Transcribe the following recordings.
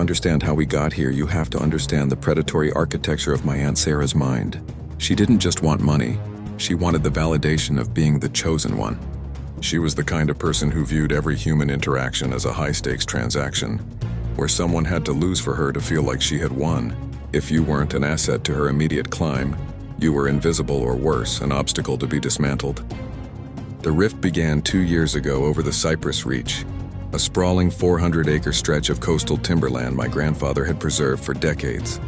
understand how we got here, you have to understand the predatory architecture of my Aunt Sarah's mind. She didn't just want money. She wanted the validation of being the chosen one. She was the kind of person who viewed every human interaction as a high-stakes transaction, where someone had to lose for her to feel like she had won. If you weren't an asset to her immediate climb, you were invisible or worse, an obstacle to be dismantled. The rift began 2 years ago over the Cypress Reach, a sprawling 400-acre stretch of coastal timberland my grandfather had preserved for decades.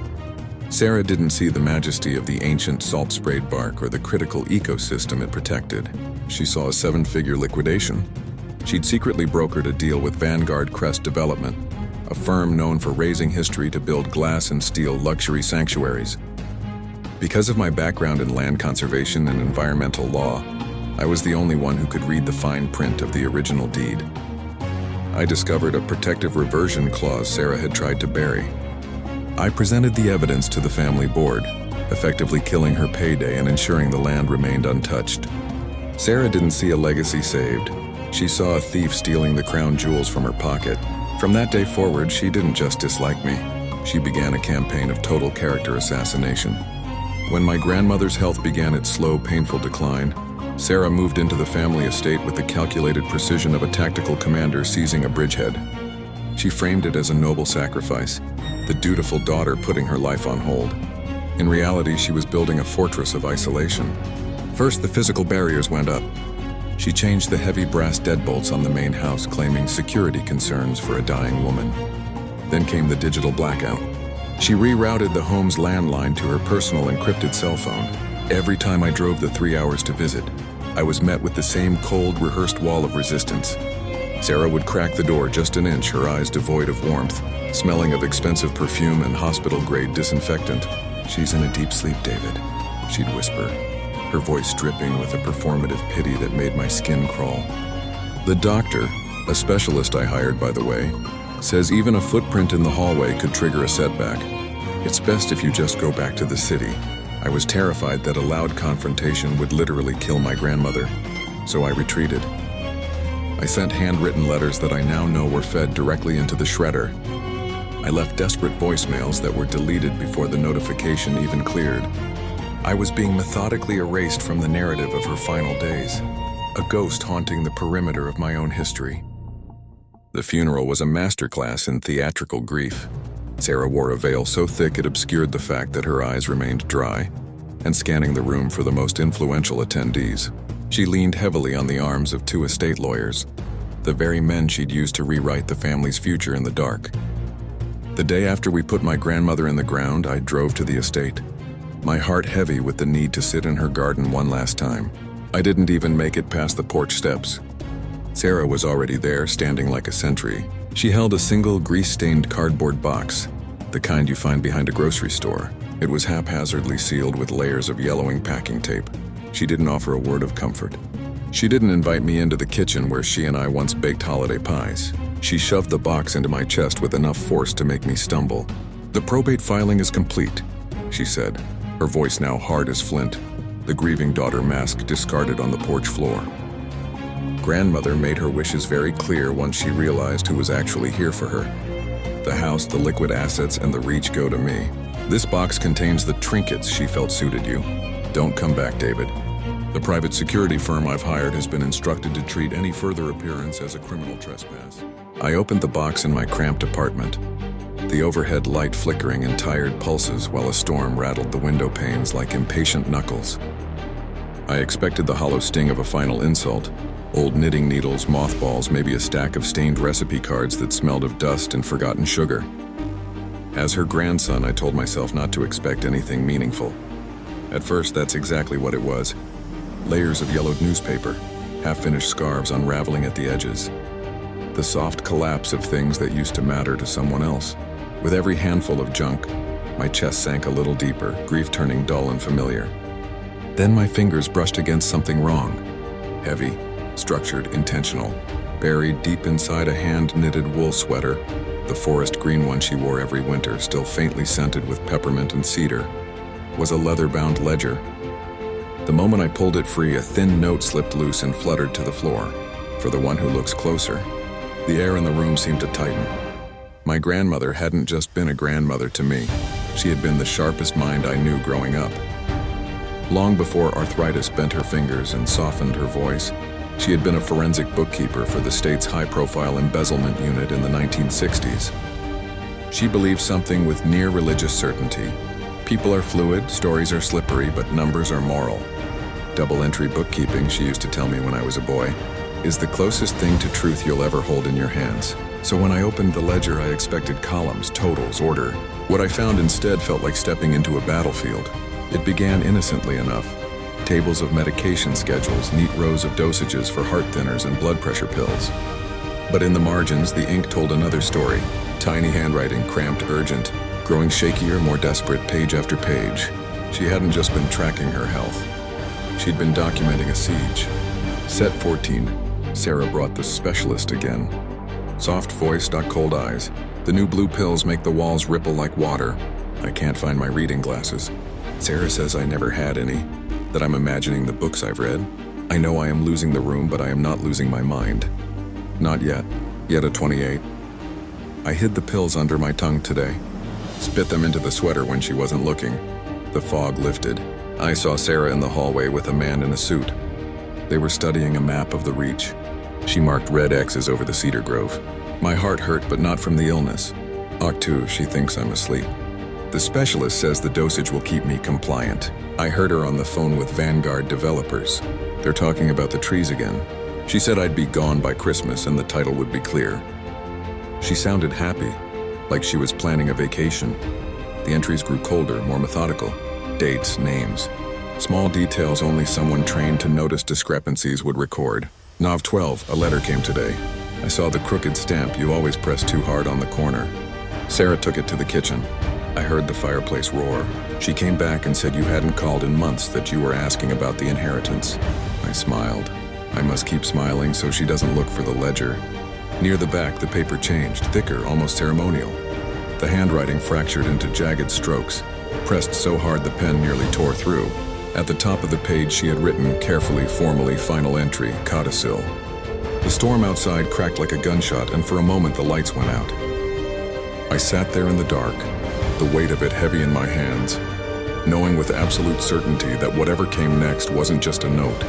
Sarah didn't see the majesty of the ancient salt-sprayed bark or the critical ecosystem it protected. She saw a seven-figure liquidation. She'd secretly brokered a deal with Vanguard Crest Development, a firm known for raising history to build glass and steel luxury sanctuaries. Because of my background in land conservation and environmental law, I was the only one who could read the fine print of the original deed. I discovered a protective reversion clause Sarah had tried to bury. I presented the evidence to the family board, effectively killing her payday and ensuring the land remained untouched. Sarah didn't see a legacy saved. She saw a thief stealing the crown jewels from her pocket. From that day forward, she didn't just dislike me. She began a campaign of total character assassination. When my grandmother's health began its slow, painful decline, Sarah moved into the family estate with the calculated precision of a tactical commander seizing a bridgehead. She framed it as a noble sacrifice, the dutiful daughter putting her life on hold. In reality, she was building a fortress of isolation. First, the physical barriers went up. She changed the heavy brass deadbolts on the main house, claiming security concerns for a dying woman. Then came the digital blackout. She rerouted the home's landline to her personal encrypted cell phone. Every time I drove the 3 hours to visit, I was met with the same cold, rehearsed wall of resistance. Sarah would crack the door just an inch, her eyes devoid of warmth, smelling of expensive perfume and hospital-grade disinfectant. "She's in a deep sleep, David," she'd whisper, her voice dripping with a performative pity that made my skin crawl. The doctor, a specialist I hired by the way, says even a footprint in the hallway could trigger a setback. It's best if you just go back to the city. I was terrified that a loud confrontation would literally kill my grandmother, so I retreated. I sent handwritten letters that I now know were fed directly into the shredder. I left desperate voicemails that were deleted before the notification even cleared. I was being methodically erased from the narrative of her final days, a ghost haunting the perimeter of my own history. The funeral was a masterclass in theatrical grief. Sarah wore a veil so thick it obscured the fact that her eyes remained dry, and scanning the room for the most influential attendees, she leaned heavily on the arms of 2 estate lawyers, the very men she'd used to rewrite the family's future in the dark. The day after we put my grandmother in the ground, I drove to the estate, my heart heavy with the need to sit in her garden one last time. I didn't even make it past the porch steps. Sarah was already there, standing like a sentry. She held a single grease-stained cardboard box, the kind you find behind a grocery store. It was haphazardly sealed with layers of yellowing packing tape. She didn't offer a word of comfort. She didn't invite me into the kitchen where she and I once baked holiday pies. She shoved the box into my chest with enough force to make me stumble. "The probate filing is complete," she said, her voice now hard as flint, the grieving daughter mask discarded on the porch floor. Grandmother made her wishes very clear once she realized who was actually here for her. The house, the liquid assets, and the reach go to me. This box contains the trinkets she felt suited you. Don't come back, David. The private security firm I've hired has been instructed to treat any further appearance as a criminal trespass. I opened the box in my cramped apartment, the overhead light flickering in tired pulses while a storm rattled the window panes like impatient knuckles. I expected the hollow sting of a final insult. Old knitting needles, mothballs, maybe a stack of stained recipe cards that smelled of dust and forgotten sugar. As her grandson, I told myself not to expect anything meaningful. At first, that's exactly what it was. Layers of yellowed newspaper, half-finished scarves unraveling at the edges. The soft collapse of things that used to matter to someone else. With every handful of junk, my chest sank a little deeper, grief turning dull and familiar. Then my fingers brushed against something wrong. Heavy, structured, intentional, buried deep inside a hand-knitted wool sweater, the forest green one she wore every winter, still faintly scented with peppermint and cedar, was a leather-bound ledger. The moment I pulled it free, a thin note slipped loose and fluttered to the floor. For the one who looks closer, the air in the room seemed to tighten. My grandmother hadn't just been a grandmother to me. She had been the sharpest mind I knew growing up. Long before arthritis bent her fingers and softened her voice, she had been a forensic bookkeeper for the state's high-profile embezzlement unit in the 1960s. She believed something with near religious certainty. People are fluid, stories are slippery, but numbers are moral. Double-entry bookkeeping, she used to tell me when I was a boy, is the closest thing to truth you'll ever hold in your hands. So when I opened the ledger, I expected columns, totals, order. What I found instead felt like stepping into a battlefield. It began innocently enough. Tables of medication schedules, neat rows of dosages for heart thinners and blood pressure pills. But in the margins, the ink told another story. Tiny handwriting, cramped, urgent, growing shakier, more desperate, page after page. She hadn't just been tracking her health. She'd been documenting a siege. Set 14. Sarah brought the specialist again. Soft voice, not cold eyes. The new blue pills make the walls ripple like water. I can't find my reading glasses. Sarah says I never had any, that I'm imagining the books I've read. I know I am losing the room, but I am not losing my mind. Not yet. Yet at 28. I hid the pills under my tongue today. Spit them into the sweater when she wasn't looking. The fog lifted. I saw Sarah in the hallway with a man in a suit. They were studying a map of the Reach. She marked red X's over the cedar grove. My heart hurt, but not from the illness. Octu, she thinks I'm asleep. The specialist says the dosage will keep me compliant. I heard her on the phone with Vanguard developers. They're talking about the trees again. She said I'd be gone by Christmas and the title would be clear. She sounded happy, like she was planning a vacation. The entries grew colder, more methodical. Dates, names. Small details only someone trained to notice discrepancies would record. Nav 12, a letter came today. I saw the crooked stamp. You always press too hard on the corner. Sarah took it to the kitchen. I heard the fireplace roar. She came back and said you hadn't called in months, that you were asking about the inheritance. I smiled. I must keep smiling so she doesn't look for the ledger. Near the back, the paper changed, thicker, almost ceremonial. The handwriting fractured into jagged strokes, pressed so hard the pen nearly tore through. At the top of the page, she had written, carefully, formally, final entry, codicil. The storm outside cracked like a gunshot, and for a moment the lights went out. I sat there in the dark, the weight of it heavy in my hands, knowing with absolute certainty that whatever came next wasn't just a note.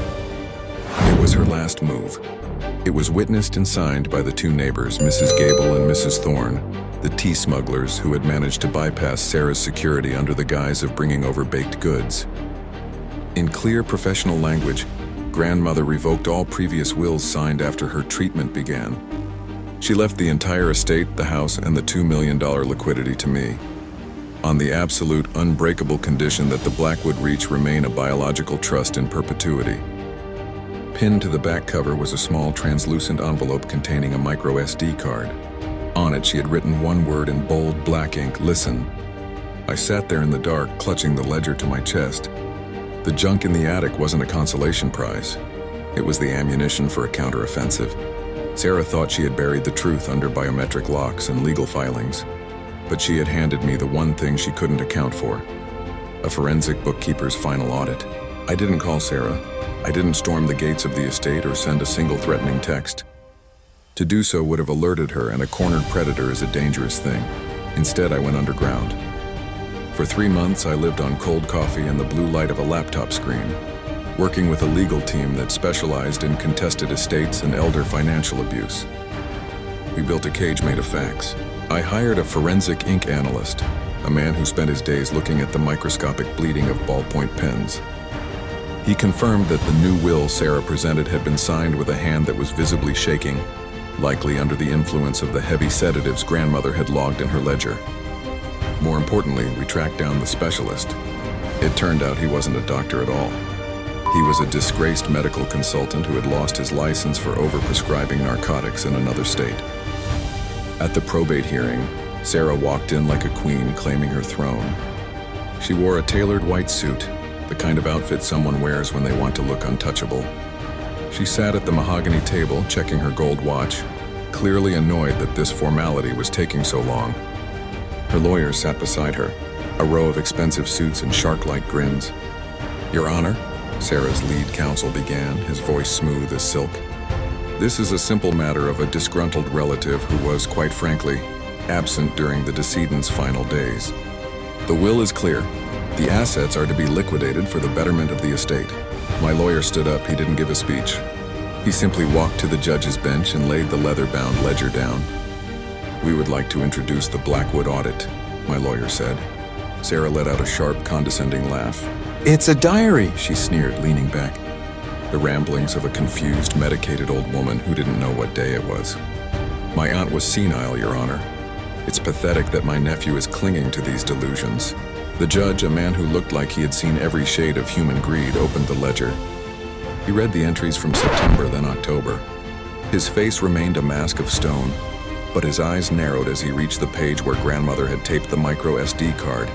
It was her last move. It was witnessed and signed by the two neighbors, Mrs. Gable and Mrs. Thorne, the tea smugglers who had managed to bypass Sarah's security under the guise of bringing over baked goods. In clear professional language, Grandmother revoked all previous wills signed after her treatment began. She left the entire estate, the house, and the $2 million liquidity to me, on the absolute, unbreakable condition that the Blackwood Reach remain a biological trust in perpetuity. Pinned to the back cover was a small translucent envelope containing a micro SD card. On it, she had written one word in bold black ink, listen. I sat there in the dark, clutching the ledger to my chest. The junk in the attic wasn't a consolation prize. It was the ammunition for a counteroffensive. Sarah thought she had buried the truth under biometric locks and legal filings, but she had handed me the one thing she couldn't account for, a forensic bookkeeper's final audit. I didn't call Sarah. I didn't storm the gates of the estate or send a single threatening text. To do so would have alerted her, and a cornered predator is a dangerous thing. Instead, I went underground. For 3 months, I lived on cold coffee and the blue light of a laptop screen, working with a legal team that specialized in contested estates and elder financial abuse. We built a cage made of facts. I hired a forensic ink analyst, a man who spent his days looking at the microscopic bleeding of ballpoint pens. He confirmed that the new will Sarah presented had been signed with a hand that was visibly shaking, likely under the influence of the heavy sedatives Grandmother had logged in her ledger. More importantly, we tracked down the specialist. It turned out he wasn't a doctor at all. He was a disgraced medical consultant who had lost his license for overprescribing narcotics in another state. At the probate hearing, Sarah walked in like a queen claiming her throne. She wore a tailored white suit, the kind of outfit someone wears when they want to look untouchable. She sat at the mahogany table, checking her gold watch, clearly annoyed that this formality was taking so long. Her lawyer sat beside her, a row of expensive suits and shark-like grins. Your Honor, Sarah's lead counsel began, his voice smooth as silk. This is a simple matter of a disgruntled relative who was, quite frankly, absent during the decedent's final days. The will is clear. The assets are to be liquidated for the betterment of the estate. My lawyer stood up. He didn't give a speech. He simply walked to the judge's bench and laid the leather-bound ledger down. "We would like to introduce the Blackwood audit," my lawyer said. Sarah let out a sharp, condescending laugh. "It's a diary," she sneered, leaning back. The ramblings of a confused, medicated old woman who didn't know what day it was. "My aunt was senile, Your Honor. It's pathetic that my nephew is clinging to these delusions." The judge, a man who looked like he had seen every shade of human greed, opened the ledger. He read the entries from September, then October. His face remained a mask of stone, but his eyes narrowed as he reached the page where grandmother had taped the micro SD card.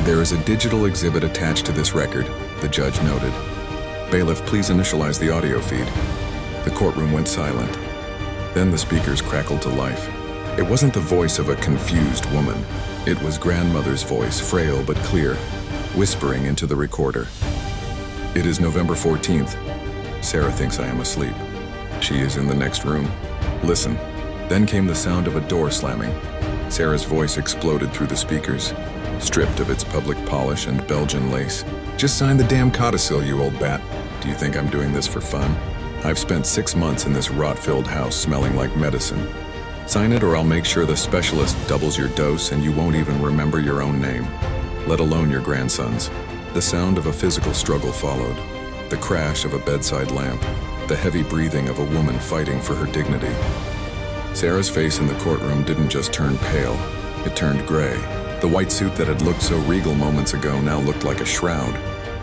"There is a digital exhibit attached to this record," the judge noted. "Bailiff, please initialize the audio feed." The courtroom went silent. Then the speakers crackled to life. It wasn't the voice of a confused woman. It was grandmother's voice, frail but clear, whispering into the recorder. "It is November 14th. Sarah thinks I am asleep. She is in the next room. Listen." Then came the sound of a door slamming. Sarah's voice exploded through the speakers, stripped of its public polish and Belgian lace. "Just sign the damn codicil, you old bat. Do you think I'm doing this for fun? I've spent 6 months in this rot-filled house smelling like medicine. Sign it or I'll make sure the specialist doubles your dose and you won't even remember your own name, let alone your grandson's." The sound of a physical struggle followed, the crash of a bedside lamp, the heavy breathing of a woman fighting for her dignity. Sarah's face in the courtroom didn't just turn pale, it turned gray. The white suit that had looked so regal moments ago now looked like a shroud.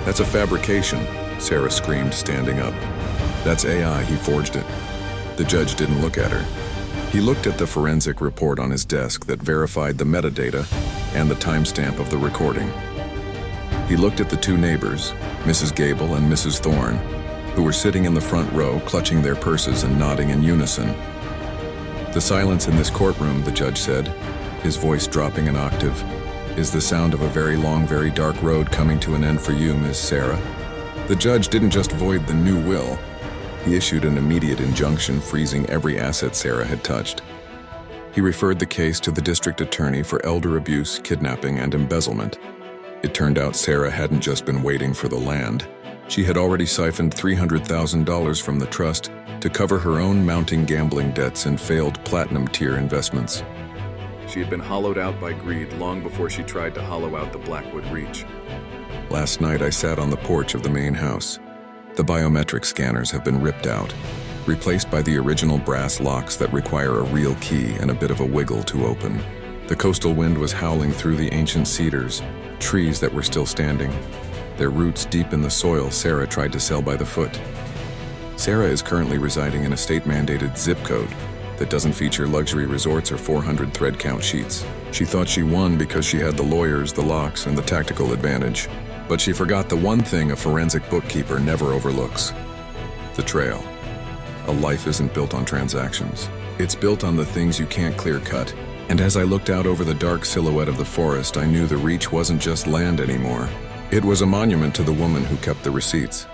"That's a fabrication," Sarah screamed, standing up. "That's AI, he forged it." The judge didn't look at her. He looked at the forensic report on his desk that verified the metadata and the timestamp of the recording. He looked at the two neighbors, Mrs. Gable and Mrs. Thorne, who were sitting in the front row, clutching their purses and nodding in unison. "The silence in this courtroom," the judge said, his voice dropping an octave, "is the sound of a very long, very dark road coming to an end for you, Miss Sarah." The judge didn't just void the new will. He issued an immediate injunction freezing every asset Sarah had touched. He referred the case to the district attorney for elder abuse, kidnapping, and embezzlement. It turned out Sarah hadn't just been waiting for the land. She had already siphoned $300,000 from the trust to cover her own mounting gambling debts and failed platinum-tier investments. She had been hollowed out by greed long before she tried to hollow out the Blackwood Reach. Last night I sat on the porch of the main house. The biometric scanners have been ripped out, replaced by the original brass locks that require a real key and a bit of a wiggle to open. The coastal wind was howling through the ancient cedars, trees that were still standing. Their roots deep in the soil Sarah tried to sell by the foot. Sarah is currently residing in a state-mandated zip code that doesn't feature luxury resorts or 400 thread count sheets. She thought she won because she had the lawyers, the locks, and the tactical advantage. But she forgot the one thing a forensic bookkeeper never overlooks: the trail. A life isn't built on transactions. It's built on the things you can't clear-cut. And as I looked out over the dark silhouette of the forest, I knew the Reach wasn't just land anymore. It was a monument to the woman who kept the receipts.